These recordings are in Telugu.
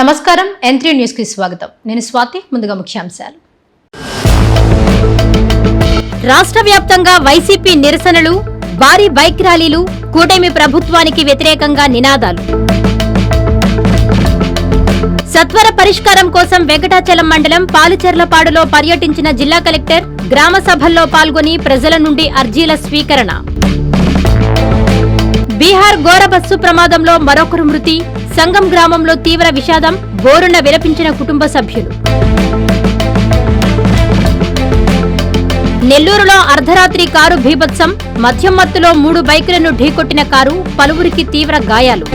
నమస్కారం N3 న్యూస్ కి స్వాగతం. నేను స్వాతి. ముందుగా ముఖ్యాంశాలు. రాష్ట్ర వ్యాప్తంగా వైసీపీ నిరసనలు, భారీ బైక్ ర్యాలీలు, కూటమి ప్రభుత్వానికి వ్యతిరేకంగా నినాదాలు. సత్వర పరిష్కారం కోసం వెంకటాచలం మండలం పాలుచెర్లపాడులో పర్యటించిన జిల్లా కలెక్టర్ గ్రామ సభల్లో పాల్గొని ప్రజల నుండి అర్జీల స్వీకరణ. బీహార్ ఘోర బస్సు ప్రమాదంలో మరొకరు మృతి, సంగం గ్రామంలో తీవ్ర విషాదం, బోరున విలపించిన కుటుంబ సభ్యులు. నెల్లూరులో అర్ధరాత్రి కారు బీభత్సం, మద్యం మత్తులో 3 బైకులను ఢీకొట్టిన కారు, పలువురికి తీవ్ర గాయాలు.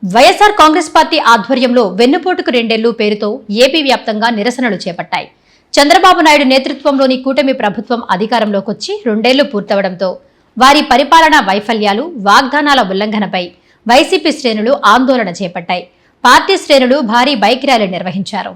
వైఎస్ఆర్ కాంగ్రెస్ పార్టీ ఆధ్వర్యంలో వెన్నుపోటుకు 2 ఏళ్లు పేరుతో ఏపీ వ్యాప్తంగా నిరసనలు చేపట్టాయి. చంద్రబాబు నాయుడు నేతృత్వంలోని కూటమి ప్రభుత్వం అధికారంలోకి వచ్చి 2 ఏళ్లు పూర్తవడంతో వారి పరిపాలనా వైఫల్యాలు, వాగ్దానాల ఉల్లంఘనపై వైసీపీ శ్రేణులు ఆందోళన చేపట్టాయి. పార్టీ శ్రేణులు భారీ బైక్ ర్యాలీ నిర్వహించారు.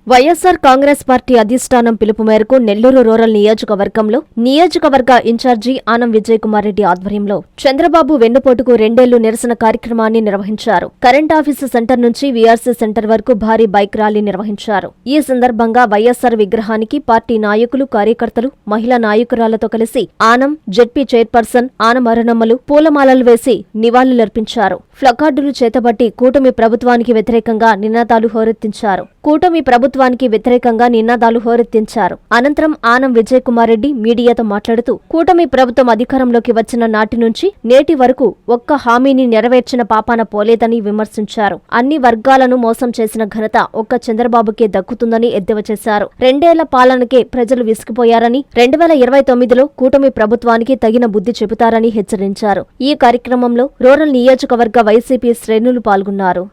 వైఎస్సార్ కాంగ్రెస్ పార్టీ అధిష్టానం పిలుపు మేరకు నెల్లూరు రూరల్ నియోజకవర్గంలో నియోజకవర్గ ఇన్ఛార్జి ఆనం విజయ్ కుమార్ రెడ్డి ఆధ్వర్యంలో చంద్రబాబు వెన్నుపోటుకు 2 ఏళ్లు నిరసన కార్యక్రమాన్ని నిర్వహించారు. కరెంట్ ఆఫీసు సెంటర్ నుంచి వీఆర్సీ సెంటర్ వరకు భారీ బైక్ ర్యాలీ నిర్వహించారు. ఈ సందర్భంగా వైఎస్సార్ విగ్రహానికి పార్టీ నాయకులు, కార్యకర్తలు, మహిళా నాయకురాలతో కలిసి ఆనం, జెడ్పీ చైర్పర్సన్ ఆనం అరుణమ్మలు పూలమాలలు వేసి నివాళులర్పించారు. ఫ్లకార్డులు చేతబట్టి కూటమి ప్రభుత్వానికి వ్యతిరేకంగా నినాదాలు హోరెత్తించారు. అనంతరం ఆనం విజయ్ కుమార్ రెడ్డి మీడియాతో మాట్లాడుతూ కూటమి ప్రభుత్వం అధికారంలోకి వచ్చిన నాటి నుంచి నేటి వరకు ఒక్క హామీని నెరవేర్చిన పాపాన పోలేదని విమర్శించారు. అన్ని వర్గాలను మోసం చేసిన ఘనత ఒక్క చంద్రబాబుకే దక్కుతుందని ఎద్దేవా చేశారు. 2 ఏళ్ల పాలనకే ప్రజలు విసిగిపోయారని 2029లో కూటమి ప్రభుత్వానికి తగిన బుద్ధి చెబుతారని హెచ్చరించారు. ఈ కార్యక్రమంలో రూరల్ నియోజకవర్గ వైసీపీ శ్రేణులు పాల్గొన్నారు.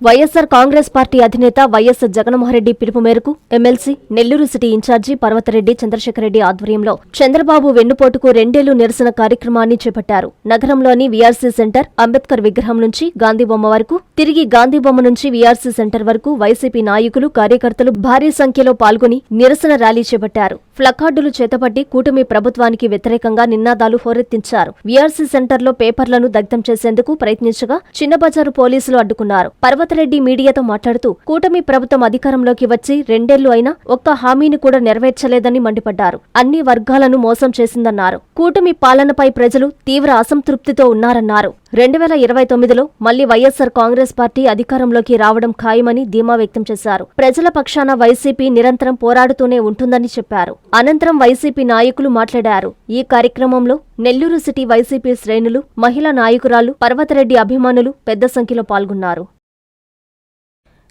వైఎస్సార్ కాంగ్రెస్ పార్టీ అధినేత వైఎస్ జగన్మోహన్రెడ్డి పిలుపు మేరకు MLC Nellore city incharge Parvathareddy Chandrasekhar Reddy ఆధ్వర్యంలో చంద్రబాబు వెన్నుపోటుకు 2 ఏళ్లు నిరసన కార్యక్రమాన్ని చేపట్టారు. నగరంలోని వీఆర్సీ సెంటర్, అంబేద్కర్ విగ్రహం నుంచి గాంధీబొమ్మ వరకు, తిరిగి గాంధీబొమ్మ నుంచి వీఆర్సీ సెంటర్ వరకు వైసీపీ నాయకులు, కార్యకర్తలు భారీ సంఖ్యలో పాల్గొని నిరసన ర్యాలీ చేపట్టారు. ఫ్లకార్డులు చేతపట్టి కూటమి ప్రభుత్వానికి వ్యతిరేకంగా నినాదాలు హోరెత్తించారు. వీఆర్సీ సెంటర్లో పేపర్లను దగ్ధం చేసేందుకు ప్రయత్నించగా చిన్నబజారు పోలీసులు అడ్డుకున్నారు. పర్వతరెడ్డి మీడియాతో మాట్లాడుతూ కూటమి ప్రభుత్వం అధికారంలోకి వచ్చి 2 ఏళ్లు అయినా ఒక్క హామీని కూడా నెరవేర్చలేదని మండిపడ్డారు. అన్ని వర్గాలను మోసం చేసిందన్నారు. కూటమి పాలనపై ప్రజలు తీవ్ర అసంతృప్తితో ఉన్నారన్నారు. 2029లో మళ్లీ వైఎస్సార్ కాంగ్రెస్ పార్టీ అధికారంలోకి రావడం ఖాయమని ధీమా వ్యక్తం చేశారు. ప్రజల పక్షాన వైసీపీ నిరంతరం పోరాడుతూనే ఉంటుందని చెప్పారు. అనంతరం వైసీపీ నాయకులు మాట్లాడారు. ఈ కార్యక్రమంలో నెల్లూరు సిటీ వైసీపీ శ్రేణులు, మహిళా నాయకురాలు, పర్వతరెడ్డి అభిమానులు పెద్ద సంఖ్యలో పాల్గొన్నారు.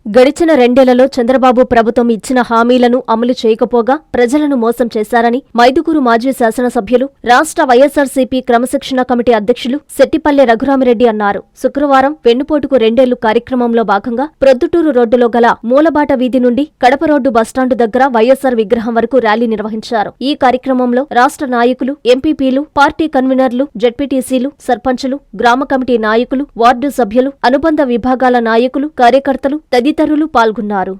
గడిచిన 2 ఏళ్లలో చంద్రబాబు ప్రభుత్వం ఇచ్చిన హామీలను అమలు చేయకపోగా ప్రజలను మోసం చేశారని మైదుకూరు మాజీ శాసనసభ్యులు, రాష్ట్ర వైఎస్సార్సీపీ క్రమశిక్షణ కమిటీ అధ్యక్షులు శెట్టిపల్లె రఘురామిరెడ్డి అన్నారు. శుక్రవారం వెన్నుపోటుకు 2 ఏళ్లు కార్యక్రమంలో భాగంగా ప్రొద్దుటూరు రోడ్డులో గల మూలబాట వీధి నుండి కడప రోడ్డు బస్టాండు దగ్గర వైఎస్సార్ విగ్రహం వరకు ర్యాలీ నిర్వహించారు. ఈ కార్యక్రమంలో రాష్ట్ర నాయకులు, ఎంపీపీలు, పార్టీ కన్వీనర్లు, జెడ్పీటీసీలు, సర్పంచులు, గ్రామ కమిటీ నాయకులు, వార్డు సభ్యులు, అనుబంధ విభాగాల నాయకులు, కార్యకర్తలు తదితరులు పాల్గొన్నారు.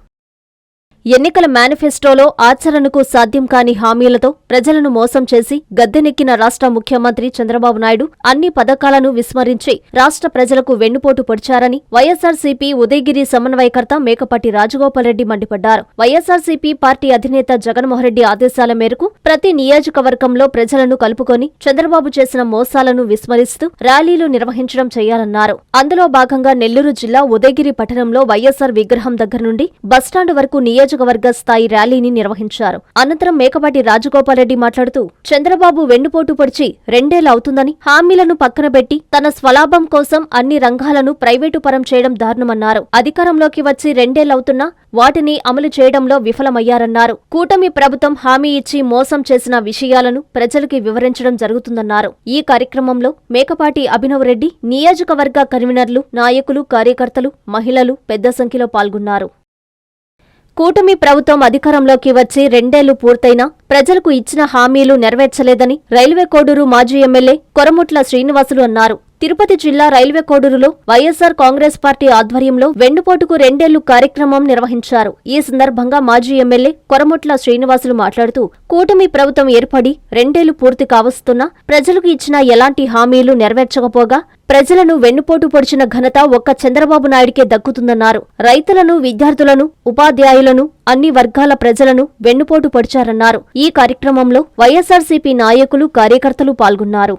ఎన్నికల మేనిఫెస్టోలో ఆచరణకు సాధ్యం కాని హామీలతో ప్రజలను మోసం చేసి గద్దెనెక్కిన రాష్ట్ర ముఖ్యమంత్రి చంద్రబాబు నాయుడు అన్ని పథకాలను విస్మరించి రాష్ట్ర ప్రజలకు వెన్నుపోటు పొడిచారని వైఎస్సార్సీపీ ఉదయగిరి సమన్వయకర్త మేకపాటి రాజగోపాల్రెడ్డి మండిపడ్డారు. వైఎస్సార్సీపీ పార్టీ అధినేత జగన్మోహన్రెడ్డి ఆదేశాల మేరకు ప్రతి నియోజకవర్గంలో ప్రజలను కలుపుకొని చంద్రబాబు చేసిన మోసాలను విస్మరిస్తూ ర్యాలీలు నిర్వహించడం చేయాలన్నారు. అందులో భాగంగా నెల్లూరు జిల్లా ఉదయగిరి పట్టణంలో వైఎస్సార్ విగ్రహం దగ్గర నుండి బస్టాండు వరకు నియోజకవర్గ స్థాయి ర్యాలీని నిర్వహించారు. అనంతరం మేకపాటి రాజగోపాల్రెడ్డి మాట్లాడుతూ చంద్రబాబు వెన్నుపోటు పొడిచి 2 ఏళ్లు అవుతుందని, హామీలను పక్కనబెట్టి తన స్వలాభం కోసం అన్ని రంగాలను ప్రైవేటు పరం చేయడం దారుణమన్నారు. అధికారంలోకి వచ్చి 2 ఏళ్లవుతున్నా వాటిని అమలు చేయడంలో విఫలమయ్యారన్నారు. కూటమి ప్రభుత్వం హామీ ఇచ్చి మోసం చేసిన విషయాలను ప్రజలకి వివరించడం జరుగుతుందన్నారు. ఈ కార్యక్రమంలో మేకపాటి అభినవ్ రెడ్డి, నియోజకవర్గ కన్వీనర్లు, నాయకులు, కార్యకర్తలు, మహిళలు పెద్ద సంఖ్యలో పాల్గొన్నారు. కూటమి ప్రభుత్వం అధికారంలోకి వచ్చి 2 ఏళ్లు పూర్తయినా ప్రజలకు ఇచ్చిన హామీలు నెరవేర్చలేదని రైల్వే కోడూరు మాజీ ఎమ్మెల్యే కొరముట్ల శ్రీనివాసులు అన్నారు. తిరుపతి జిల్లా రైల్వే కోడూరులో వైఎస్సార్ కాంగ్రెస్ పార్టీ ఆధ్వర్యంలో వెన్నుపోటుకు 2 ఏళ్లు కార్యక్రమం నిర్వహించారు. ఈ సందర్భంగా మాజీ ఎమ్మెల్యే కొరముట్ల శ్రీనివాసులు మాట్లాడుతూ, కూటమి ప్రభుత్వం ఏర్పడి 2 ఏళ్లు పూర్తి కావస్తున్నా ప్రజలకు ఇచ్చిన ఎలాంటి హామీలు నెరవేర్చకపోగా ప్రజలను వెన్నుపోటు పొడిచిన ఘనత ఒక్క చంద్రబాబు నాయుడికే దక్కుతుందన్నారు. రైతులను, విద్యార్థులను, ఉపాధ్యాయులను, అన్ని వర్గాల ప్రజలను వెన్నుపోటు పొడిచారన్నారు. ఈ కార్యక్రమంలో వైఎస్సార్సీపీ నాయకులు, కార్యకర్తలు పాల్గొన్నారు.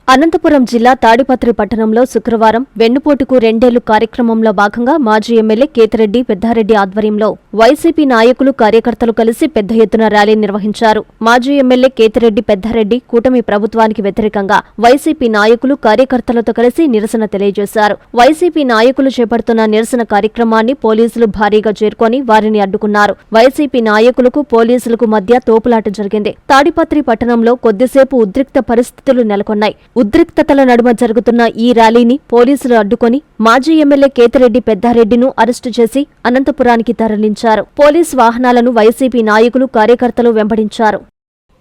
అనంతపురం జిల్లా తాడిపత్రి పట్టణంలో శుక్రవారం వెన్నుపోటుకు 2 ఏళ్లు కార్యక్రమంలో భాగంగా మాజీ ఎమ్మెల్యే కేతిరెడ్డి పెద్దారెడ్డి ఆధ్వర్యంలో వైసీపీ నాయకులు, కార్యకర్తలు కలిసి పెద్ద ఎత్తున ర్యాలీ నిర్వహించారు. మాజీ ఎమ్మెల్యే కేతిరెడ్డి పెద్దారెడ్డి కూటమి ప్రభుత్వానికి వ్యతిరేకంగా వైసీపీ నాయకులు, కార్యకర్తలతో కలిసి నిరసన తెలియజేశారు. వైసీపీ నాయకులు చేపడుతున్న నిరసన కార్యక్రమాన్ని పోలీసులు భారీగా చేరుకొని వారిని అడ్డుకున్నారు. వైసీపీ నాయకులకు, పోలీసులకు మధ్య తోపులాట జరిగింది. తాడిపత్రి పట్టణంలో కొద్దిసేపు ఉద్రిక్త పరిస్థితులు నెలకొన్నాయి. ఉద్రిక్తతల నడుమ జరుగుతున్న ఈ ర్యాలీని పోలీసులు అడ్డుకొని మాజీ ఎమ్మెల్యే కేతిరెడ్డి పెద్దారెడ్డిను అరెస్టు చేసి అనంతపురానికి తరలించారు. పోలీసు వాహనాలను వైసీపీ నాయకులు, కార్యకర్తలు వెంబడించారు.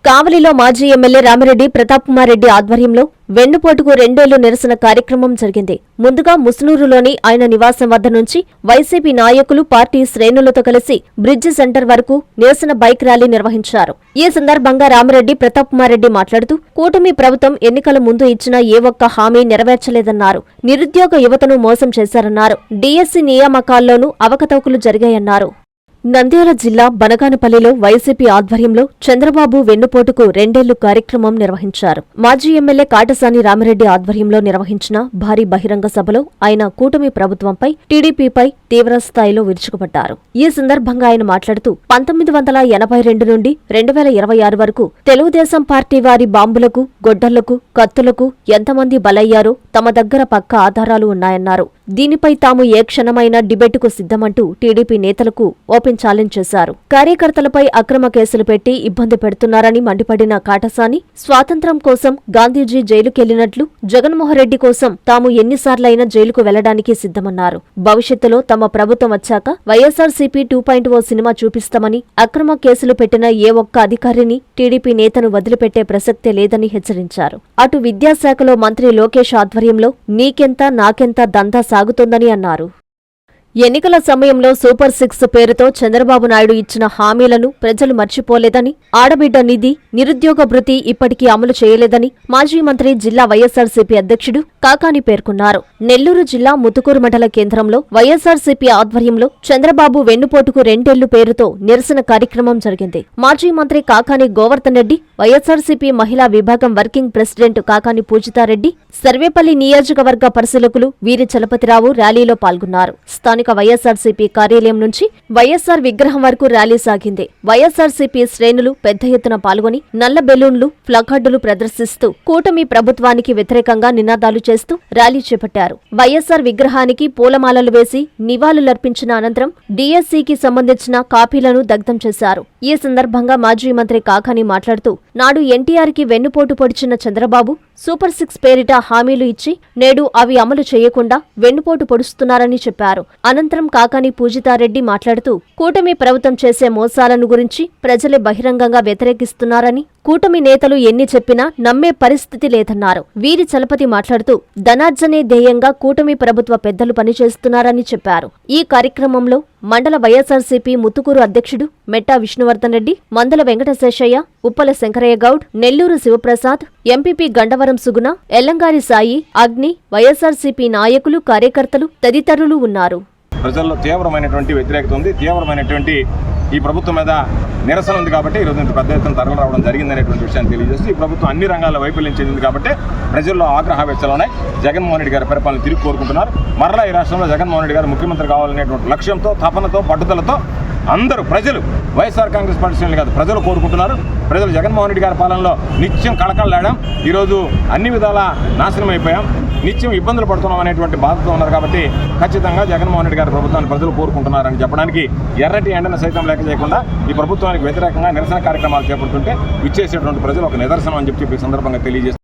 కావలిలో మాజీ ఎమ్మెల్యే రామిరెడ్డి ప్రతాప్ కుమార్ రెడ్డి ఆధ్వర్యంలో వెన్నుపోటుకు 2 ఏళ్లు నిరసన కార్యక్రమం జరిగింది. ముందుగా ముసునూరులోని ఆయన నివాసం వద్ద నుంచి వైసీపీ నాయకులు, పార్టీ శ్రేణులతో కలిసి బ్రిడ్జి సెంటర్ వరకు నిరసన బైక్ ర్యాలీ నిర్వహించారు. ఈ సందర్భంగా రామిరెడ్డి ప్రతాప్ కుమార్ రెడ్డి మాట్లాడుతూ, కూటమి ప్రభుత్వం ఎన్నికల ముందు ఇచ్చిన ఏ ఒక్క హామీ నెరవేర్చలేదన్నారు. నిరుద్యోగ యువతను మోసం చేశారన్నారు. డీఎస్సీ నియామకాల్లోనూ అవకతవకలు జరిగాయన్నారు. నంద్యాల జిల్లా బనగానపల్లిలో వైసీపీ ఆధ్వర్యంలో చంద్రబాబు వెన్నుపోటుకు 2 ఏళ్లు కార్యక్రమం నిర్వహించారు. మాజీ ఎమ్మెల్యే కాటసాని రామిరెడ్డి ఆధ్వర్యంలో నిర్వహించిన భారీ బహిరంగ సభలో ఆయన కూటమి ప్రభుత్వంపై, టీడీపీపై తీవ్రస్థాయిలో విరుచుకుపడ్డారు. ఈ సందర్భంగా ఆయన మాట్లాడుతూ, 1982 నుండి 2026 వరకు తెలుగుదేశం పార్టీ వారి బాంబులకు, గొడ్డళ్లకు, కత్తులకు ఎంతమంది బలయ్యారో తమ దగ్గర పక్కా ఆధారాలు ఉన్నాయన్నారు. దీనిపై తాము ఏ క్షణమైనా డిబేటుకు సిద్ధమంటూ టీడీపీ నేతలకు ఓపెన్ ఛాలెంజ్ చేశారు. కార్యకర్తలపై అక్రమ కేసులు పెట్టి ఇబ్బంది పెడుతున్నారని మండిపడిన కాటసాని, స్వాతంత్ర్యం కోసం గాంధీజీ జైలుకెళ్లినట్లు జగన్మోహన్ రెడ్డి కోసం తాము ఎన్నిసార్లైనా జైలుకు వెళ్లడానికి సిద్ధమన్నారు. భవిష్యత్తులో తమ ప్రభుత్వం వచ్చాక వైఎస్సార్సీపీ 2.0 సినిమా చూపిస్తామని, అక్రమ కేసులు పెట్టిన ఏ ఒక్క అధికారిని, టీడీపీ నేతను వదిలిపెట్టే ప్రసక్తే లేదని హెచ్చరించారు. అటు విద్యాశాఖలో మంత్రి లోకేష్ ఆధ్వర్యంలో నీకెంత నాకెంత దందా సాగుతోందని అన్నారు. ఎన్నికల సమయంలో సూపర్ 6 పేరుతో చంద్రబాబు నాయుడు ఇచ్చిన హామీలను ప్రజలు మర్చిపోలేదని, ఆడబిడ్డ నిధి, నిరుద్యోగ భృతి ఇప్పటికీ అమలు చేయలేదని మాజీ మంత్రి, జిల్లా వైఎస్సార్సీపీ అధ్యక్షుడు కాకాని పేర్కొన్నారు. నెల్లూరు జిల్లా ముతుకూరు మండల కేంద్రంలో వైఎస్సార్సీపీ ఆధ్వర్యంలో చంద్రబాబు వెన్నుపోటుకు 2 ఏళ్లు పేరుతో నిరసన కార్యక్రమం జరిగింది. మాజీ మంత్రి కాకాని గోవర్ధన్ రెడ్డి, వైఎస్సార్సీపీ మహిళా విభాగం వర్కింగ్ ప్రెసిడెంట్ కాకాని పూజితారెడ్డి, సర్వేపల్లి నియోజకవర్గ పరిశీలకులు వీరి చలపతిరావు ర్యాలీలో పాల్గొన్నారు. స్థానిక వైఎస్సార్సీపీ కార్యాలయం నుంచి వైఎస్సార్ విగ్రహం వరకు ర్యాలీ సాగింది. వైఎస్సార్సీపీ శ్రేణులు పెద్ద ఎత్తున పాల్గొని నల్ల బెలూన్లు, ప్లకార్డులు ప్రదర్శిస్తూ కూటమి ప్రభుత్వానికి వ్యతిరేకంగా నినాదాలు చేస్తూ ర్యాలీ చేపట్టారు. వైఎస్సార్ విగ్రహానికి పూలమాలలు వేసి నివాళులర్పించిన అనంతరం డీఎస్సీకి సంబంధించిన కాపీలను దగ్ధం చేశారు. ఈ సందర్భంగా మాజీ మంత్రి కాకాని మాట్లాడుతూ, నాడు ఎన్టీఆర్కి వెన్నుపోటు పొడిచిన చంద్రబాబు సూపర్ 6 పేరిట హామీలు ఇచ్చి నేడు అవి అమలు చేయకుండా వెన్నుపోటు పొడుస్తున్నారని చెప్పారు. అనంతరం కాకాని పూజితారెడ్డి మాట్లాడుతూ, కూటమి ప్రభుత్వం చేసే మోసాలను గురించి ప్రజలే బహిరంగంగా వ్యతిరేకిస్తున్నారని, కూటమి నేతలు ఎన్ని చెప్పినా నమ్మే పరిస్థితి లేదన్నారు. వీరి చలపతి మాట్లాడుతూ, ధనార్జనే ధ్యేయంగా కూటమి ప్రభుత్వ పెద్దలు పనిచేస్తున్నారని చెప్పారు. ఈ కార్యక్రమంలో మండల వైఎస్సార్సీపీ ముత్తుకూరు అధ్యక్షుడు మెట్టా విష్ణువర్ధన్ రెడ్డి, మందల వెంకటశేషయ్య, ఉప్పల శంకరయ్య గౌడ్, నెల్లూరు శివప్రసాద్, ఎంపీపీ గండవరం సుగుణ, ఎల్లంగారి సాయి, అగ్ని, వైఎస్సార్సీపీ నాయకులు, కార్యకర్తలు తదితరులు ఉన్నారు. ప్రజల్లో తీవ్రమైనటువంటి వ్యతిరేకత ఉంది. తీవ్రమైనటువంటి ఈ ప్రభుత్వం మీద నిరసన ఉంది కాబట్టి ఈరోజు ఇంత పెద్ద ఎత్తున తరలి రావడం జరిగిందనేటువంటి విషయాన్ని తెలియజేస్తూ, ఈ ప్రభుత్వం అన్ని రంగాల్లో వైఫల్యం చెందింది కాబట్టి ప్రజల్లో ఆగ్రహావేశాలు ఉన్నాయి. జగన్మోహన్ రెడ్డి గారి పరిపాలన తిరిగి కోరుకుంటున్నారు. మరలా ఈ రాష్ట్రంలో జగన్మోహన్ రెడ్డి గారు ముఖ్యమంత్రి కావాలనేటువంటి లక్ష్యంతో, తపనతో, పట్టుదలతో అందరూ ప్రజలు, వైఎస్ఆర్ కాంగ్రెస్ పార్టీ శ్రేణులు కాదు, ప్రజలు కోరుకుంటున్నారు. ప్రజలు జగన్మోహన్ రెడ్డి గారి పాలనలో నిత్యం కళకళలాడాం. ఈరోజు అన్ని విధాల నాశనం అయిపోయాం, నిత్యం ఇబ్బందులు పడుతున్నాం అనేటువంటి బాధతో ఉన్నారు. కాబట్టి ఖచ్చితంగా జగన్మోహన్ రెడ్డి గారి ప్రభుత్వాన్ని ప్రజలు కోరుకుంటున్నారని చెప్పడానికి ఎర్రటి ఎండను సైతం లెక్క చేయకుండా ఈ ప్రభుత్వానికి వ్యతిరేకంగా నిరసన కార్యక్రమాలు చేపడుతుంటే విచ్చేసేటువంటి ప్రజలు ఒక నిదర్శనం అని చెప్పి ఈ సందర్భంగా తెలియజేస్తారు.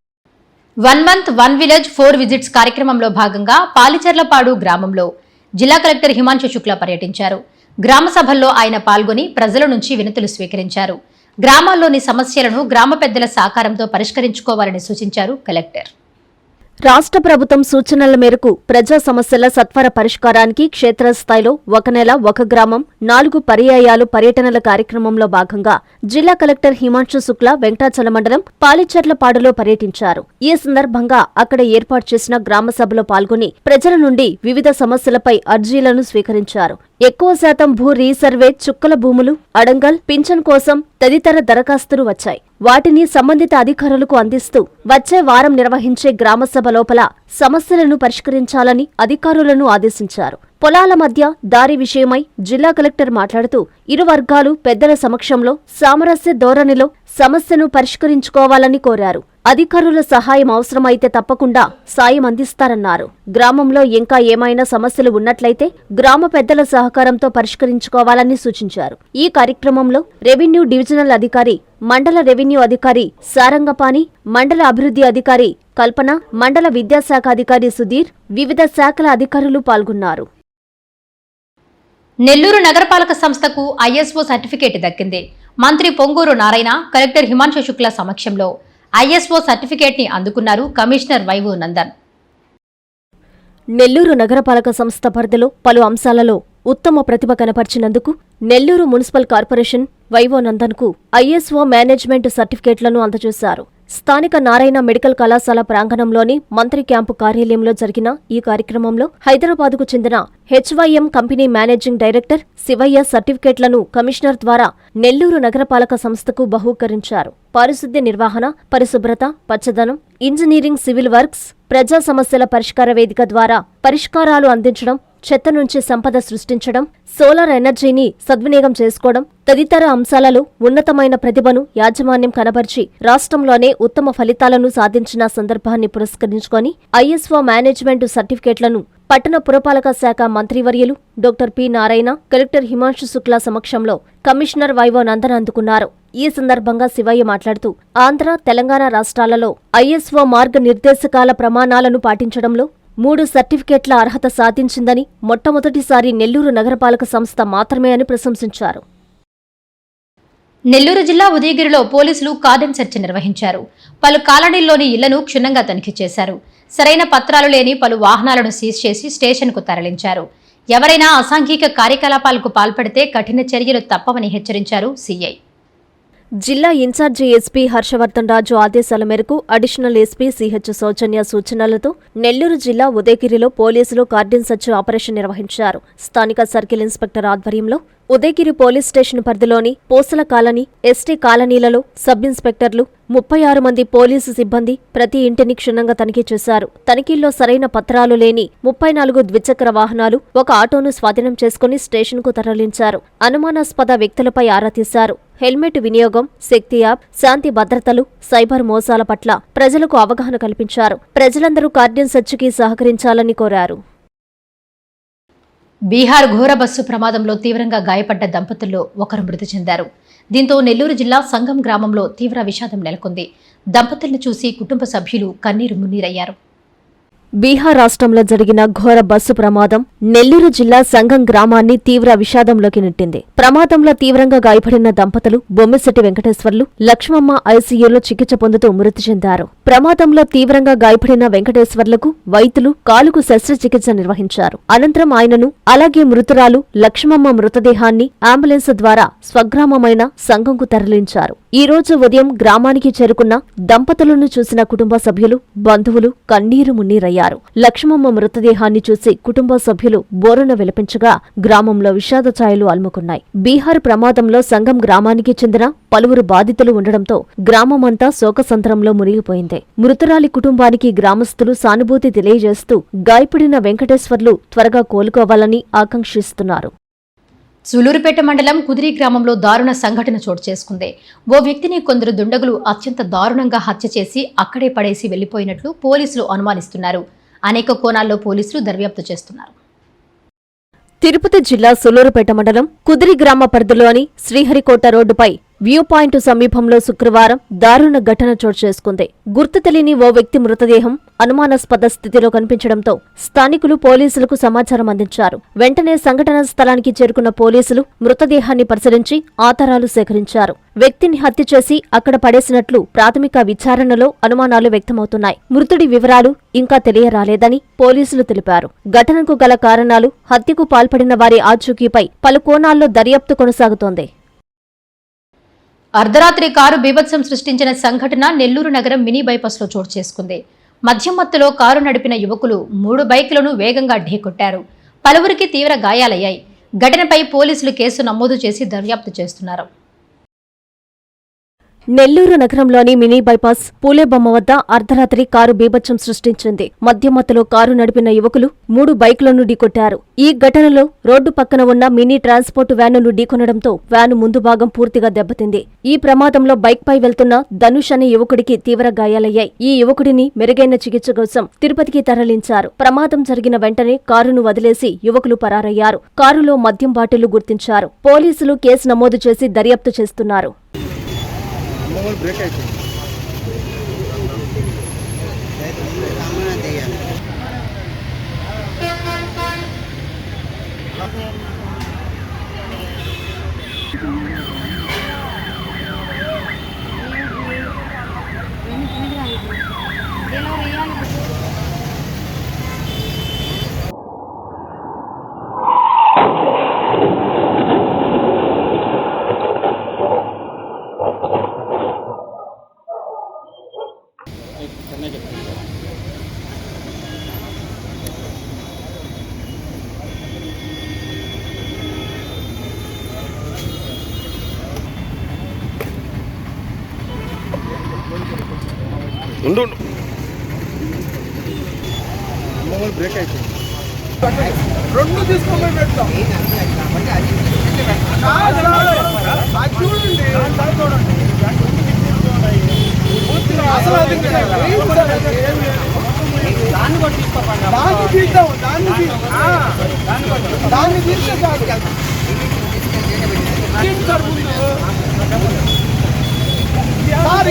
1 month 1 village 4 visits కార్యక్రమంలో భాగంగా పాలిచెర్లపాడు గ్రామంలో జిల్లా కలెక్టర్ హిమాంశు శుక్లా పర్యటించారు. గ్రామ సభల్లో ఆయన పాల్గొని ప్రజల నుంచి వినతులు స్వీకరించారు. గ్రామాల్లోని సమస్యలను గ్రామ పెద్దల సహకారంతో పరిష్కరించుకోవాలని సూచించారు కలెక్టర్. రాష్ట్ర ప్రభుత్వం సూచనల మేరకు ప్రజా సమస్యల సత్వర పరిష్కారానికి క్షేత్రస్థాయిలో 1 నెల 1 గ్రామం 4 పర్యాయాలు పర్యటనల కార్యక్రమంలో భాగంగా జిల్లా కలెక్టర్ హిమాంశు శుక్లా వెంకటాచల మండలం పాలిచెర్లపాడులో పర్యటించారు. ఈ సందర్భంగా అక్కడ ఏర్పాటు చేసిన గ్రామ సభలో పాల్గొని ప్రజల నుండి వివిధ సమస్యలపై అర్జీలను స్వీకరించారు. ఎక్కువ శాతం భూ రీసర్వే, చుక్కల భూములు, అడంగల్, పింఛన్ కోసం తదితర దరఖాస్తులు వచ్చాయి. వాటిని సంబంధిత అధికారులకు అందిస్తూ వచ్చే వారం నిర్వహించే గ్రామసభ లోపల సమస్యలను పరిష్కరించాలని అధికారులను ఆదేశించారు. పొలాల మధ్య దారి విషయమై జిల్లా కలెక్టర్ మాట్లాడుతూ ఇరు వర్గాలు పెద్దల సమక్షంలో సామరస్య ధోరణిలో సమస్యను పరిష్కరించుకోవాలని కోరారు. అధికారుల సహాయం అవసరమైతే తప్పకుండా సాయం అందిస్తారన్నారు. గ్రామంలో ఇంకా ఏమైనా సమస్యలు ఉన్నట్లయితే గ్రామ పెద్దల సహకారంతో పరిష్కరించుకోవాలని సూచించారు. ఈ కార్యక్రమంలో రెవెన్యూ డివిజనల్ అధికారి, మండల రెవెన్యూ అధికారి సారంగపాణి, మండల అభివృద్ధి అధికారి కల్పన, మండల విద్యాశాఖ అధికారి సుధీర్, వివిధ శాఖల అధికారులు పాల్గొన్నారు. నెల్లూరు నగరపాలక సంస్థకు ఐఎస్ఓ సర్టిఫికేట్ దక్కింది. మంత్రి పొంగూరు నారాయణ, కలెక్టర్ హిమాంశు శుక్లా సమక్షంలో ఐఎస్ఓ సర్టిఫికేట్ ని అందుకున్నారు కమిషనర్ వైవో నందన్. నెల్లూరు నగరపాలక సంస్థ పరిధిలో పలు అంశాలలో ఉత్తమ ప్రతిభ కనపర్చినందుకు నెల్లూరు మున్సిపల్ కార్పొరేషన్ వైవో నందన్కు ఐఎస్ఓ మేనేజ్మెంట్ సర్టిఫికేట్లను అందజేశారు. స్థానిక నారాయణ మెడికల్ కళాశాల ప్రాంగణంలోని మంత్రి క్యాంపు కార్యాలయంలో జరిగిన ఈ కార్యక్రమంలో హైదరాబాద్కు చెందిన హెచ్వైఎం కంపెనీ మేనేజింగ్ డైరెక్టర్ శివయ్య సర్టిఫికేట్లను కమిషనర్ ద్వారా నెల్లూరు నగరపాలక సంస్థకు బహూకరించారు. పారిశుద్ధ్య నిర్వహణ, పరిశుభ్రత, పచ్చదనం, ఇంజనీరింగ్, సివిల్ వర్క్స్, ప్రజా సమస్యల పరిష్కార వేదిక ద్వారా పరిష్కారాలు అందించడం, చెత్త నుంచి సంపద సృష్టించడం, సోలార్ ఎనర్జీని సద్వినియోగం చేసుకోవడం తదితర అంశాలలో ఉన్నతమైన ప్రతిభను యాజమాన్యం కనబర్చి రాష్ట్రంలోనే ఉత్తమ ఫలితాలను సాధించిన సందర్భాన్ని పురస్కరించుకొని ఐఎస్ఓ మేనేజ్మెంట్ సర్టిఫికేట్లను పట్టణ పురపాలక శాఖ మంత్రివర్యులు doctor P. Narayana, collector Himanshu Shukla సమక్షంలో కమిషనర్ వైవో నందన్ అందుకున్నారు. ఈ సందర్భంగా శివయ్య మాట్లాడుతూ ఆంధ్ర, తెలంగాణ రాష్ట్రాలలో ఐఎస్ఓ మార్గనిర్దేశకాల ప్రమాణాలను పాటించడంలో 3 సర్టిఫికేట్ల అర్హత సాధించిందని, మొట్టమొదటిసారి నెల్లూరు నగరపాలక సంస్థ మాత్రమే అని ప్రశంసించారు. నెల్లూరు జిల్లా ఉదయగిరిలో పోలీసులు కార్డన్ సెర్చ్ నిర్వహించారు. పలు కాలనీల్లోని ఇళ్లను క్షుణ్ణంగా తనిఖీ చేశారు. సరైన పత్రాలు లేని పలు వాహనాలను సీజ్ చేసి స్టేషన్కు తరలించారు. ఎవరైనా అసాంఘిక కార్యకలాపాలకు పాల్పడితే కఠిన చర్యలు తప్పవని హెచ్చరించారు సీఐ. జిల్లా ఇన్ఛార్జి ఎస్పీ హర్షవర్ధన్ రాజు ఆదేశాల మేరకు అడిషనల్ ఎస్పీ సిహెచ్ సౌజన్య సూచనలతో నెల్లూరు జిల్లా ఉదయగిరిలో పోలీసులు కార్డన్ సెర్చ్ ఆపరేషన్ నిర్వహించారు. స్థానిక సర్కిల్ ఇన్స్పెక్టర్ ఆధ్వర్యంలో ఉదయగిరి పోలీస్ స్టేషన్ పరిధిలోని పోసల కాలనీ, ఎస్టీ కాలనీలలో సబ్ ఇన్స్పెక్టర్లు, 36 మంది పోలీసు సిబ్బంది ప్రతి ఇంటిని క్షుణ్ణంగా తనిఖీ చేశారు. తనిఖీల్లో సరైన పత్రాలు లేని 34 ద్విచక్ర వాహనాలు, ఒక ఆటోను స్వాధీనం చేసుకుని స్టేషన్కు తరలించారు. అనుమానాస్పద వ్యక్తులపై ఆరా తీశారు. హెల్మెట్ వినియోగం, శక్తి యాప్, శాంతి భద్రతలు, సైబర్ మోసాల పట్ల ప్రజలకు అవగాహన కల్పించారు. ప్రజలందరూ కార్డన్ సెర్చ్కి సహకరించాలని కోరారు. బీహార్ ఘోర బస్సు ప్రమాదంలో తీవ్రంగా గాయపడ్డ దంపతుల్లో ఒకరు మృతి చెందారు. దీంతో నెల్లూరు జిల్లా సంగం గ్రామంలో తీవ్ర విషాదం నెలకొంది. దంపతులను చూసి కుటుంబ సభ్యులు కన్నీరు మున్నీరయ్యారు. బీహార్ రాష్ట్రంలో జరిగిన ఘోర బస్సు ప్రమాదం నెల్లూరు జిల్లా సంగం గ్రామాన్ని తీవ్ర విషాదంలోకి నెట్టింది. ప్రమాదంలో తీవ్రంగా గాయపడిన దంపతులు బొమ్మిశెట్టి వెంకటేశ్వర్లు, లక్ష్మమ్మ ఐసీయూలో చికిత్స పొందుతూ మృతి చెందారు. ప్రమాదంలో తీవ్రంగా గాయపడిన వెంకటేశ్వర్లకు వైద్యులు కాలుకు శస్త్రచికిత్స నిర్వహించారు. అనంతరం ఆయనను, అలాగే మృతురాలు లక్ష్మమ్మ మృతదేహాన్ని అంబులెన్స్ ద్వారా స్వగ్రామమైన సంగంకు తరలించారు. ఈ రోజు ఉదయం గ్రామానికి చేరుకున్న దంపతులను చూసిన కుటుంబ సభ్యులు, బంధువులు కన్నీరు మున్నీరయ్యారు. లక్ష్మమ్మ మృతదేహాన్ని చూసి కుటుంబ సభ్యులు బోరున విలపించగా గ్రామంలో విషాద ఛాయలు అలుముకున్నాయి. బీహార్ ప్రమాదంలో సంగం గ్రామానికి చెందిన పలువురు బాధితులు ఉండడంతో గ్రామమంతా శోకసంతరంలో మునిగిపోయింది. మృతురాలి కుటుంబానికి గ్రామస్తులు సానుభూతి తెలియజేస్తూ గాయపడిన వెంకటేశ్వర్లు త్వరగా కోలుకోవాలని ఆకాంక్షిస్తున్నారు. సూలూరుపేట మండలం కుదిరి గ్రామంలో దారుణ సంఘటన చోటు చేసుకుంది. ఓ వ్యక్తిని కొందరు దుండగులు అత్యంత దారుణంగా హత్య చేసి అక్కడే పడేసి వెళ్లిపోయినట్లు పోలీసులు అనుమానిస్తున్నారు. అనేక కోణాల్లో పోలీసులు దర్యాప్తు చేస్తున్నారు. తిరుపతి జిల్లా సూలూరుపేట మండలం కుదిరి గ్రామ పరిధిలోని శ్రీహరికోట రోడ్డుపై వ్యూ పాయింట్ సమీపంలో శుక్రవారం దారుణ ఘటన చోటు చేసుకుంది. గుర్తు తెలియని ఓ వ్యక్తి మృతదేహం అనుమానాస్పద స్థితిలో కనిపించడంతో స్థానికులు పోలీసులకు సమాచారం అందించారు. వెంటనే సంఘటనా స్థలానికి చేరుకున్న పోలీసులు మృతదేహాన్ని పరిశీలించి ఆధారాలు సేకరించారు. వ్యక్తిని హత్య చేసి అక్కడ పడేసినట్లు ప్రాథమిక విచారణలో అనుమానాలు వ్యక్తమవుతున్నాయి. మృతుడి వివరాలు ఇంకా తెలియరాలేదని పోలీసులు తెలిపారు. ఘటనకు గల కారణాలు, హత్యకు పాల్పడిన వారి ఆచూకీపై పలు కోణాల్లో దర్యాప్తు కొనసాగుతోంది. అర్ధరాత్రి కారు బీభత్సం సృష్టించిన సంఘటన నెల్లూరు నగరం మినీ బైపాస్లో చోటు చేసుకుంది. మద్యం మత్తులో కారు నడిపిన యువకులు 3 బైకులను వేగంగా ఢీకొట్టారు. పలువురికి తీవ్ర గాయాలయ్యాయి. ఘటనపై పోలీసులు కేసు నమోదు చేసి దర్యాప్తు చేస్తున్నారు. నెల్లూరు నగరంలోని మినీ బైపాస్ పూలేబొమ్మ వద్ద అర్ధరాత్రి కారు బీభత్సం సృష్టించింది. మధ్యమత్తులో కారు నడిపిన యువకులు 3 బైకులను ఢీకొట్టారు. ఈ ఘటనలో రోడ్డు పక్కన ఉన్న మినీ ట్రాన్స్పోర్ట్ వ్యానును ఢీకొనడంతో వ్యాను ముందు భాగం పూర్తిగా దెబ్బతింది. ఈ ప్రమాదంలో బైక్పై వెళ్తున్న ధనుష్ అనే యువకుడికి తీవ్ర గాయాలయ్యాయి. ఈ యువకుడిని మెరుగైన చికిత్స కోసం తిరుపతికి తరలించారు. ప్రమాదం జరిగిన వెంటనే కారును వదిలేసి యువకులు పరారయ్యారు. కారులో మద్యం బాటిళ్లు గుర్తించారు. పోలీసులు కేసు నమోదు చేసి దర్యాప్తు చేస్తున్నారు. బ్రేక్ అయిపోయింది. బ్రేక్ అయిపోయింది. 2 తీసుకోమని పెడతాం. దాన్ని తీసుకుంటారు.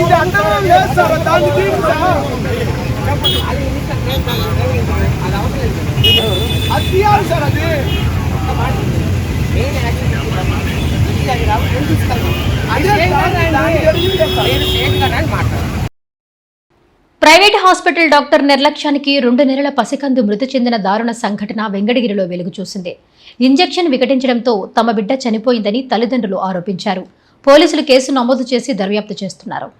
ఇది అంతరం చేస్తారు. దాన్ని తీసుకుంటారు. అది తీయాలి సార్. అది ప్రైవేట్ హాస్పిటల్ డాక్టర్ నిర్లక్ష్యానికి 2 నెలల పసికందు మృతి చెందిన దారుణ సంఘటన వెంకటగిరిలో వెలుగు చూసింది. ఇంజెక్షన్ వికటించడంతో తమ బిడ్డ చనిపోయిందని తల్లిదండ్రులు ఆరోపించారు. పోలీసులు కేసు నమోదు చేసి దర్యాప్తు చేస్తున్నారు.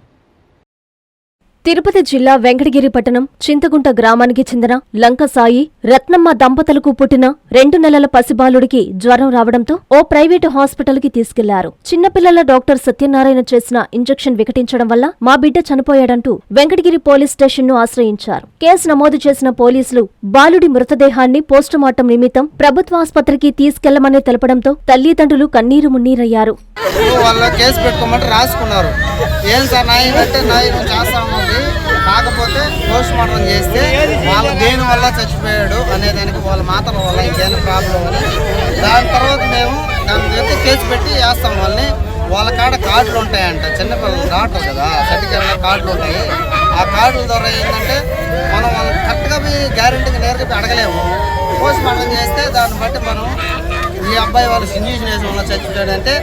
తిరుపతి జిల్లా వెంకటగిరి పట్టణం చింతగుంట గ్రామానికి చెందిన లంక సాయి, రత్నమ్మ దంపతులకు పుట్టిన 2 నెలల పసిబాలుడికి జ్వరం రావడంతో ఓ ప్రైవేటు హాస్పిటల్కి తీసుకెళ్లారు. చిన్నపిల్లల డాక్టర్ సత్యనారాయణ చేసిన ఇంజెక్షన్ వికటించడం వల్ల మా బిడ్డ చనిపోయాడంటూ వెంకటగిరి పోలీస్ స్టేషన్ను ఆశ్రయించారు. కేసు నమోదు చేసిన పోలీసులు బాలుడి మృతదేహాన్ని పోస్టుమార్టం నిమిత్తం ప్రభుత్వాసుపత్రికి తీసుకెళ్లమని తెలపడంతో తల్లిదండ్రులు కన్నీరు మున్నీరయ్యారు. కేసు పెట్టుకోమంటే రాసుకున్నారు. ఏం సార్ న్యాయం చేస్తాము, కాకపోతే పోస్ట్ మార్టం చేస్తే వాళ్ళ దేని వల్ల చచ్చిపోయాడు అనేదానికి వాళ్ళ మాత్రం వల్ల ఇంకేమైనా ప్రాబ్లం ఉంది. దాని తర్వాత మేము దాని దగ్గర కేసు పెట్టి వేస్తాం. వాళ్ళ కాడ కార్డులు ఉంటాయంట. చిన్నపిల్లలు డాక్టర్ కదా, సర్టిఫికేట్ల కార్డులు ఉంటాయి. ఆ కార్డుల ద్వారా ఏంటంటే మనం వాళ్ళకి కరెక్ట్గా గ్యారెంటీగా నేరుగా అడగలేము. పోస్ట్ మార్టం చేస్తే దాన్ని బట్టి మనం ఈ అబ్బాయి వాళ్ళు ఇంజెక్షన్ వేసిన వల్ల చచ్చిపోయాడంటే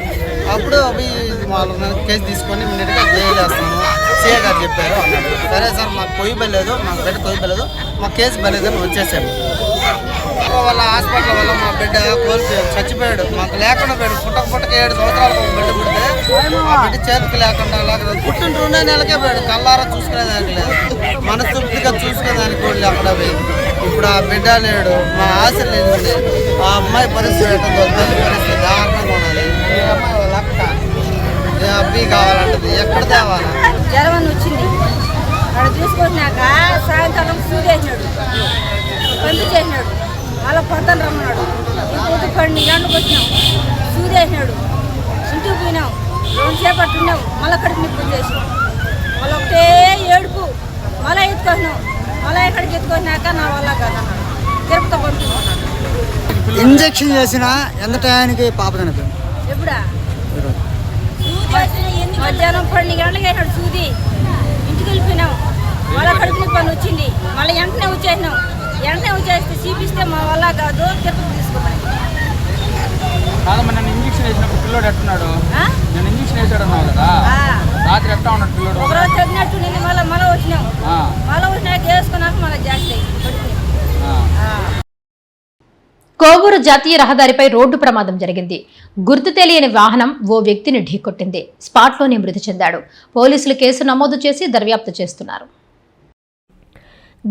అప్పుడు అవి వాళ్ళ కేసు తీసుకొని ఇమ్మీడియట్గా జైలు వేస్తాము. సీఏ గారు చెప్పారు అన్నాడు. సరే సార్ మాకు కొయ్యబెలేదు, మాకు బిడ్డ కొయ్యబెలేదు, మాకు కేసు బలేదని వచ్చేసాము. వాళ్ళ హాస్పిటల్ వల్ల మా బిడ్డ కోల్పోయాడు, చచ్చిపోయాడు. మాకు లేకుండా పోయాడు. పుట్టక 7 సంవత్సరాలకు ఒక బిడ్డ పుడితే ఆ బిడ్డ చేతికి లేకుండా అలాగే పుట్టిన 2 నెలలకే పోయాడు. కళ్ళారా చూసుకునేదానికి లేదు, మనస్తృప్తిగా చూసుకునేదానికి కూడా అక్కడ పోయింది. ఇప్పుడు ఆ బిడ్డ లేడు. మా ఆశలు ఏంటంటే ఆ అమ్మాయి పరిస్థితి తల్లి పరిస్థితి దారుణంగా ఉన్నది. ఈ అమ్మాయి వాళ్ళ అక్క అబ్బి కావాలంటది. ఎక్కడ తేవాలా? జ్వరం వచ్చింది. అక్కడ చూసుకొచ్చినాక సాయంకాలం సూదేసినాడు, పంపించేసినాడు. మళ్ళీ పొద్దున రమ్మన్నాడు. ఇప్పుడు 12 గంటలకు వచ్చినాం, సూదేసినాడు. ఇంటికి పోయినాం, 2 సేపట్లు ఉన్నాం. మళ్ళీ అక్కడికి నిప్పు చేసినాం. మళ్ళీ ఒకటే ఏడుపు. మళ్ళీ ఎత్తుకొచ్చినాం. మళ్ళీ ఎక్కడికి ఎత్తుకొచ్చినాక నా వల్ల కాదన్నాడు. తిరుపతి పంపించుకున్నాడు. ఇంజక్షన్ చేసిన ఎంత టయానికి పాప చనిపోయింది. ఎప్పుడా సూదేసిన మధ్యాహ్నం 12 గంటలకు వేసినాడు సూది. ఇంటికి వెళ్ళిపోయినాం. మళ్ళీ కడుపుని పని వచ్చింది. మళ్ళీ వెంటనే వచ్చేస్తే చూపిస్తే మా వల్ల కాదు, తిరుపతి తీసుకోమని. కాదమ్మా, నన్ను ఇంజక్షన్ వేసినప్పుడు పిల్లోడు ఎట్టున్నాడు? నేను ఇంజక్షన్ వేసాడు అన్నావు కదా, రాత్రి ఎట్టా ఉన్నాడు పిల్లోడు? ఒకరోజు తగ్గినట్టు నేను మళ్ళీ వచ్చినాం. మళ్ళీ వచ్చినాక వేసుకున్నాక మళ్ళీ జాస్తి అయింది. కోవూరు జాతీయ రహదారిపై రోడ్డు ప్రమాదం జరిగింది. గుర్తు తెలియని వాహనం ఓ వ్యక్తిని ఢీకొట్టింది. స్పాట్లోనే మృతి చెందాడు. పోలీసులు కేసు నమోదు చేసి దర్యాప్తు చేస్తున్నారు.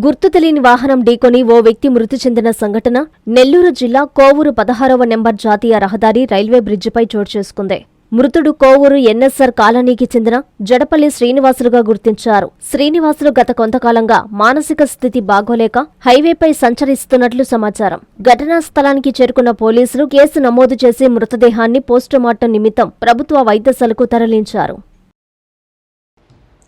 గుర్తు తెలియని వాహనం ఢీకొని ఓ వ్యక్తి మృతి చెందిన సంఘటన నెల్లూరు జిల్లా కోవూరు 16వ నెంబర్ జాతీయ రహదారి రైల్వే బ్రిడ్జిపై చోటు చేసుకుంది. మృతుడు కోవూరు ఎన్ఎస్ఆర్ కాలనీకి చెందిన జడపల్లి శ్రీనివాసులుగా గుర్తించారు. శ్రీనివాసులు గత కొంతకాలంగా మానసిక స్థితి బాగోలేక హైవేపై సంచరిస్తున్నట్లు సమాచారం. ఘటనా స్థలానికి చేరుకున్న పోలీసులు కేసు నమోదు చేసి మృతదేహాన్ని పోస్టుమార్టం నిమిత్తం ప్రభుత్వ వైద్యశాలకు తరలించారు.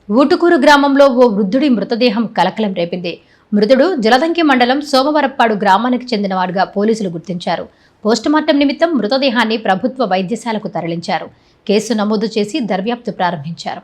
ఊటుకూరు గ్రామంలో ఓ వృద్ధుడి మృతదేహం కలకలం రేపింది. మృతుడు జలదంకి మండలం సోమవరప్పాడు గ్రామానికి చెందినవాడుగా పోలీసులు గుర్తించారు. పోస్టుమార్టం నిమిత్తం మృతదేహాన్ని ప్రభుత్వ వైద్యశాలకు తరలించారు. కేసు నమోదు చేసి దర్యాప్తు ప్రారంభించారు.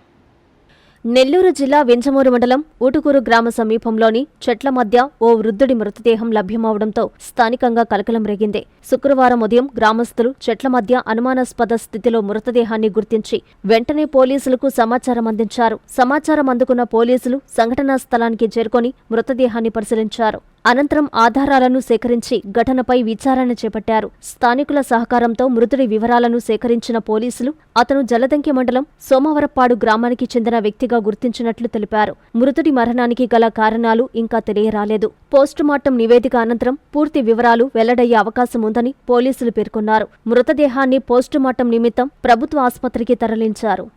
నెల్లూరు జిల్లా వింజమూరు మండలం ఊటుకూరు గ్రామ సమీపంలోని చెట్ల మధ్య ఓ వృద్ధుడి మృతదేహం లభ్యమవడంతో స్థానికంగా కలకలం రేగింది. శుక్రవారం ఉదయం గ్రామస్తులు చెట్ల మధ్య అనుమానాస్పద స్థితిలో మృతదేహాన్ని గుర్తించి వెంటనే పోలీసులకు సమాచారం అందించారు. సమాచారం అందుకున్న పోలీసులు సంఘటనా స్థలానికి చేరుకొని మృతదేహాన్ని పరిశీలించారు. అనంతరం ఆధారాలను సేకరించి ఘటనపై విచారణ చేపట్టారు. స్థానికుల సహకారంతో మృతుడి వివరాలను సేకరించిన పోలీసులు అతను జలదంకి మండలం సోమవరప్పాడు గ్రామానికి చెందిన వ్యక్తిగా గుర్తించినట్లు తెలిపారు. మృతుడి మరణానికి గల కారణాలు ఇంకా తెలియరాలేదు. పోస్టుమార్టం నివేదిక అనంతరం పూర్తి వివరాలు వెల్లడయ్యే అవకాశం ఉందని పోలీసులు పేర్కొన్నారు. మృతదేహాన్ని పోస్టుమార్టం నిమిత్తం ప్రభుత్వ ఆసుపత్రికి తరలించారు.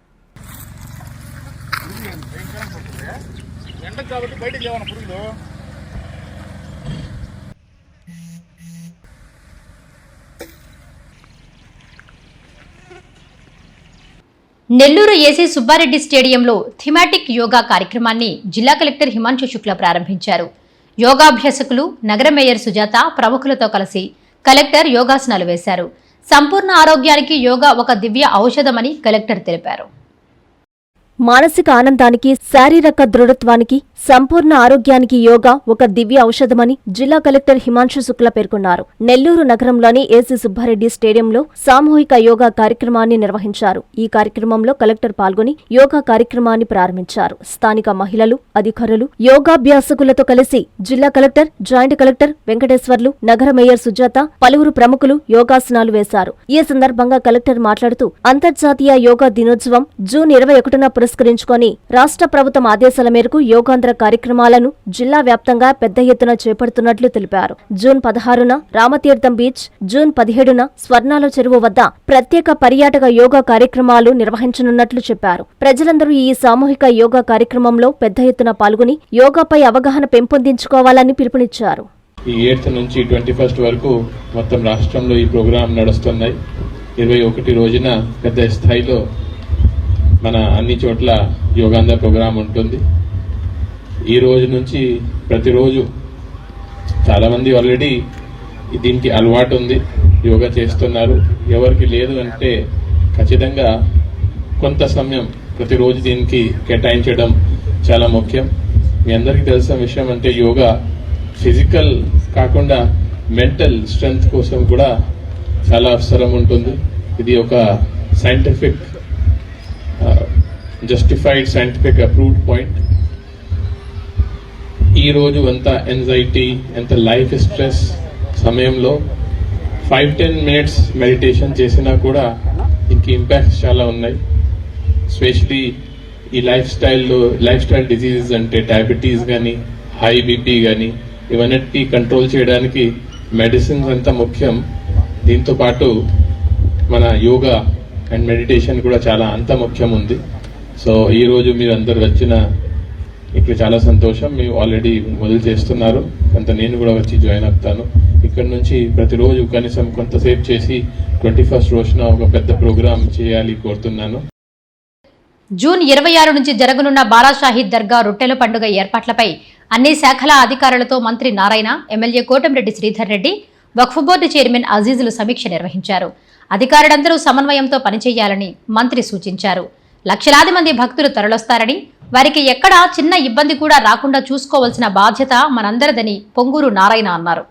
నెల్లూరు ఏసీ సుబ్బారెడ్డి స్టేడియంలో థీమాటిక్ యోగా కార్యక్రమాన్ని జిల్లా కలెక్టర్ హిమాంశు శుక్లా ప్రారంభించారు. యోగాభ్యాసకులు, నగర మేయర్ సుజాత ప్రముఖులతో కలిసి కలెక్టర్ యోగాసనాలు వేశారు. సంపూర్ణ ఆరోగ్యానికి యోగా ఒక దివ్య ఔషధమని కలెక్టర్ తెలిపారు. మానసిక ఆనందానికి, శారీరక దృఢత్వానికి, సంపూర్ణ ఆరోగ్యానికి యోగా ఒక దివ్య ఔషధమని జిల్లా కలెక్టర్ హిమాంశు శుక్లా పేర్కొన్నారు. నెల్లూరు నగరంలోని ఏసీ సుబ్బారెడ్డి స్టేడియంలో సామూహిక యోగా కార్యక్రమాన్ని నిర్వహించారు. ఈ కార్యక్రమంలో కలెక్టర్ పాల్గొని యోగా కార్యక్రమాన్ని ప్రారంభించారు. స్థానిక మహిళలు, అధికారులు, యోగాభ్యాసకులతో కలిసి జిల్లా కలెక్టర్, జాయింట్ కలెక్టర్ వెంకటేశ్వర్లు, నగర మేయర్ సుజాత, పలువురు ప్రముఖులు యోగాసనాలు వేశారు. ఈ సందర్భంగా కలెక్టర్ మాట్లాడుతూ అంతర్జాతీయ యోగా దినోత్సవం జూన్ 21న పురస్కరించుకొని రాష్ట్ర ప్రభుత్వం ఆదేశాల మేరకు యోగాంధ్ర కార్యక్రమాలను జిల్లా వ్యాప్తంగా పెద్ద ఎత్తున చేపడుతున్నట్లు తెలిపారు. జూన్ 16న రామతీర్థం బీచ్, జూన్ 17న స్వర్ణాల చెరువు వద్ద ప్రత్యేక పర్యాటక యోగా కార్యక్రమాలు నిర్వహించనున్నట్లు చెప్పారు. ప్రజలందరూ ఈ సామూహిక యోగా కార్యక్రమంలో పెద్ద ఎత్తున పాల్గొని యోగాపై అవగాహన పెంపొందించుకోవాలని పిలుపునిచ్చారు. ఈ 8th నుంచి 21st వరకు మొత్తం రాష్ట్రంలో ఈ ప్రోగ్రాం నడుస్తున్నాయి. 21 రోజున పెద్ద స్థాయిలో మన అన్ని చోట్ల యోగాంధ్ర ప్రోగ్రాం ఉంటుంది. ఈ రోజు నుంచి ప్రతిరోజు చాలామంది ఆల్రెడీ దీనికి అలవాటు ఉంది, యోగా చేస్తున్నారు. ఎవరికి లేదు అంటే ఖచ్చితంగా కొంత సమయం ప్రతిరోజు దీనికి కేటాయించడం చాలా ముఖ్యం. మీ అందరికీ తెలిసిన విషయం అంటే యోగా ఫిజికల్ కాకుండా మెంటల్ స్ట్రెంగ్త్ కోసం కూడా చాలా అవసరం ఉంటుంది. ఇది ఒక scientific justified scientific approved point. ఈ రోజు ఎంత ఎంజైటీ, ఎంత లైఫ్ స్ట్రెస్ సమయంలో 5-10 minutes మెడిటేషన్ చేసినా కూడా దీనికి ఇంపాక్ట్స్ చాలా ఉన్నాయి. స్పెషలీ ఈ లైఫ్ స్టైల్ డిజీజెస్ అంటే డయాబెటీస్ కానీ, హై బీపీ కానీ, ఇవన్నిటి కంట్రోల్ చేయడానికి మెడిసిన్స్ అంత ముఖ్యం. దీంతో పాటు మన యోగా అండ్ మెడిటేషన్ కూడా చాలా అంత ముఖ్యం ఉంది. సో ఈ రోజు మీరు అందరు వచ్చిన ఇక్కడ చాలా సంతోషం. మేము ఆల్రెడీ మొదలు చేస్తున్నారు, కొంత నేను కూడా వచ్చి జాయిన్ అవుతాను. ఇక్కడ నుంచి ప్రతిరోజు కనీసం కొంతసేపు చేసి 21st రోజున ఒక పెద్ద ప్రోగ్రాం చేయాలి కోరుతున్నాను. జూన్ 26 నుంచి జరగనున్న బారా షాహీద్ దర్గా రొట్టెల పండుగ ఏర్పాట్లపై అన్ని శాఖల అధికారులతో మంత్రి నారాయణ, ఎమ్మెల్యే కోటంరెడ్డి శ్రీధర్ రెడ్డి, వక్ఫ్ బోర్డు చైర్మన్ అజీజులు సమీక్ష నిర్వహించారు. అధికారులందరూ సమన్వయంతో పనిచేయాలని మంత్రి సూచించారు. లక్షలాది మంది భక్తులు తరలొస్తారని, వారికి ఎక్కడా చిన్న ఇబ్బంది కూడా రాకుండా చూసుకోవాల్సిన బాధ్యత మనందరిదని పొంగూరు నారాయణ అన్నారు.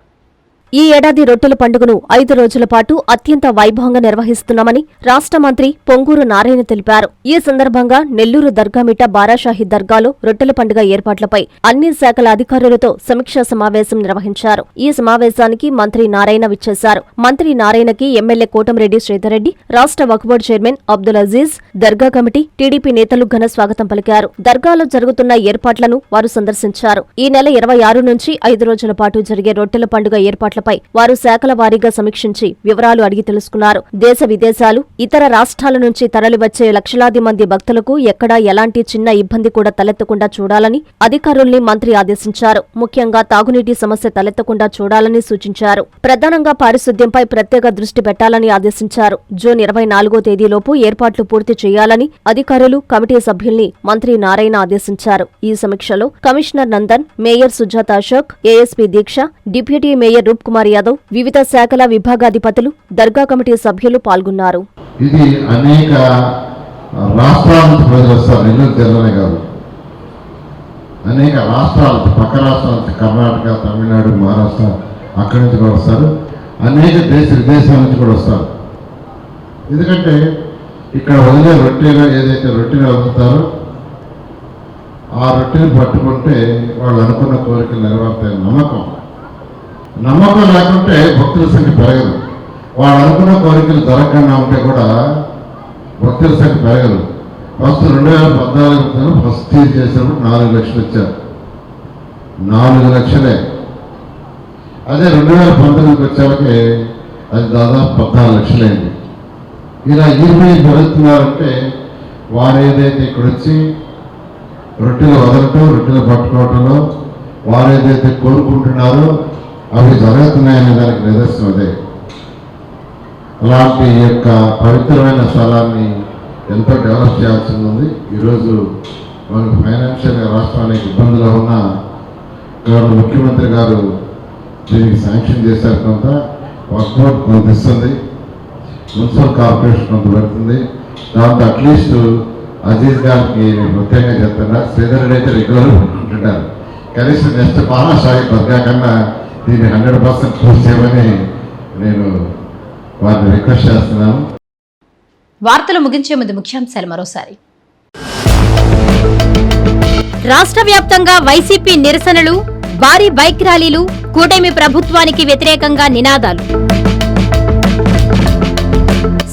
ఈ ఏడాది రొట్టెల పండుగను 5 రోజుల పాటు అత్యంత వైభవంగా నిర్వహిస్తున్నామని రాష్ట్ర మంత్రి పొంగూరు నారాయణ తెలిపారు. ఈ సందర్భంగా నెల్లూరు దర్గామిట బారాషాహి దర్గాలో రొట్టెల పండుగ ఏర్పాట్లపై అన్ని శాఖల అధికారులతో సమీక్షా సమావేశం నిర్వహించారు. ఈ సమావేశానికి మంత్రి నారాయణ విచ్చేశారు. మంత్రి నారాయణకి ఎమ్మెల్యే కోటంరెడ్డి శ్రీధర్రెడ్డి, రాష్ట్ర వక్ఫ్ బోర్డు చైర్మన్ అబ్దుల్ అజీజ్, దర్గా కమిటీ, టీడీపీ నేతలు ఘన స్వాగతం పలికారు. దర్గాలో జరుగుతున్న ఏర్పాట్లను వారు సందర్శించారు. ఈ నెల 26 నుంచి 5 రోజుల పాటు జరిగే రొట్టెల పండుగ ఏర్పాట్ల వారు శాఖల వారీగా సమీక్షించి వివరాలు అడిగి తెలుసుకున్నారు. దేశ విదేశాలు, ఇతర రాష్ట్రాల నుంచి తరలివచ్చే లక్షలాది మంది భక్తులకు ఎక్కడా ఎలాంటి చిన్న ఇబ్బంది కూడా తలెత్తకుండా చూడాలని అధికారుల్ని మంత్రి ఆదేశించారు. ముఖ్యంగా తాగునీటి సమస్య తలెత్తకుండా చూడాలని సూచించారు. ప్రధానంగా పారిశుద్ధ్యంపై ప్రత్యేక దృష్టి పెట్టాలని ఆదేశించారు. జూన్ 24వ తేదీలోపు ఏర్పాట్లు పూర్తి చేయాలని అధికారులు, కమిటీ సభ్యుల్ని మంత్రి నారాయణ ఆదేశించారు. ఈ సమీక్షలో commissioner Nandan, mayor Sujatha Ashok, ASP Deeksha, deputy mayor Roop Kumar Yadav, వివిధ శాఖల విభాగాధిపతులు, దర్గా కమిటీ సభ్యులు పాల్గొన్నారు. ఇది అనేక రాష్ట్రాల నుంచి ప్రజలు వస్తారు, నెల్లూరు జిల్లానే కాదు, అనేక రాష్ట్రాల పక్క రాష్ట్రాల నుంచి, కర్ణాటక, తమిళనాడు, మహారాష్ట్ర, అక్కడి నుంచి కూడా వస్తారు. అనేక విదేశాల నుంచి కూడా వస్తారు. ఎందుకంటే ఇక్కడ వదిలే రొట్టెలు ఏదైతే రొట్టెలు వదులుతారో ఆ రొట్టెలు పట్టుకుంటే వాళ్ళు అనుకున్న కోరికలు నెరవేరుతాయని నమ్మకం లేకుంటే భక్తుల సంఖ్య పెరగదు. వాళ్ళు అనుకున్న కోరికలు జరగకుండా ఉంటే కూడా భక్తుల సంఖ్య పెరగదు. ఫస్ట్ 2014 ఫస్ట్ ఇయర్ చేసినప్పుడు 4 లక్షలు వచ్చారు. 4 లక్షలే. అదే 2019కి వచ్చాకే అది దాదాపు 14 లక్షలైంది. ఇలా ఈరోజు జరుగుతున్నారంటే వారు ఏదైతే ఇక్కడ వచ్చి రొట్టెలు వదలటం, రొట్టెలు పట్టుకోవటంలో వారు ఏదైతే కోరుకుంటున్నారో అవి జరుగుతున్నాయనే దానికి నిదర్శనం అదే. అలాంటి యొక్క పవిత్రమైన స్థలాన్ని ఎంతో డెవలప్ చేయాల్సి ఉంది. ఈరోజు మనకు ఫైనాన్షియల్గా రాష్ట్రానికి ఇబ్బందులు ఉన్న గౌరవ ముఖ్యమంత్రి గారు దీనికి శాంక్షన్ చేశారు. కొంత వక్ఫ్ బోర్డు కొంత ఇస్తుంది, మున్సిపల్ కార్పొరేషన్ కొంత పెడుతుంది. దాంతో అట్లీస్ట్ అజీజ్ గారికి ప్రత్యేకంగా చెప్తున్నారు. శ్రీధర్ అయితే రెగ్యులర్ ఉంటుంటారు. కనీసం నెక్స్ట్ బారాషాహి దర్గా కన్నా దీన్ని 100% పూర్తి చేయమని నేను వారిని రిక్వెస్ట్ చేస్తున్నాను. వార్తలు ముగించే ముందు ముఖ్యాంశాలు మరోసారి. రాష్ట్ర వ్యాప్తంగా వైసీపీ నిరసనలు, భారీ బైక్ ర్యాలీలు, కూటమి ప్రభుత్వానికి వ్యతిరేకంగా నినాదాలు.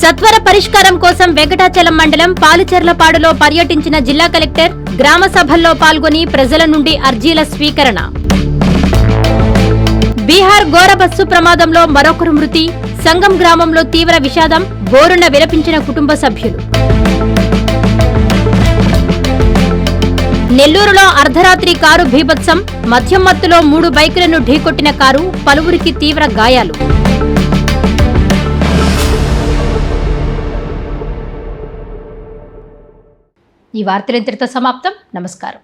సత్వర పరిష్కారం కోసం వెంకటాచలం మండలం పాలుచెర్లపాడులో పర్యటించిన జిల్లా కలెక్టర్, గ్రామ సభల్లో పాల్గొని ప్రజల నుండి అర్జీల స్వీకరణ. బీహార్ ఘోర బస్సు ప్రమాదంలో మరొకరు మృతి, సంగం గ్రామంలో తీవ్ర విషాదం, బోరున విలపించిన కుటుంబ సభ్యులు. నెల్లూరులో అర్ధరాత్రి కారు బీభత్సం, మద్యం మత్తులో 3 బైకులను ఢీకొట్టిన కారు, పలువురికి తీవ్ర గాయాలు. ఈ వార్తలు ఇంతటితో సమాప్తం. నమస్కారం.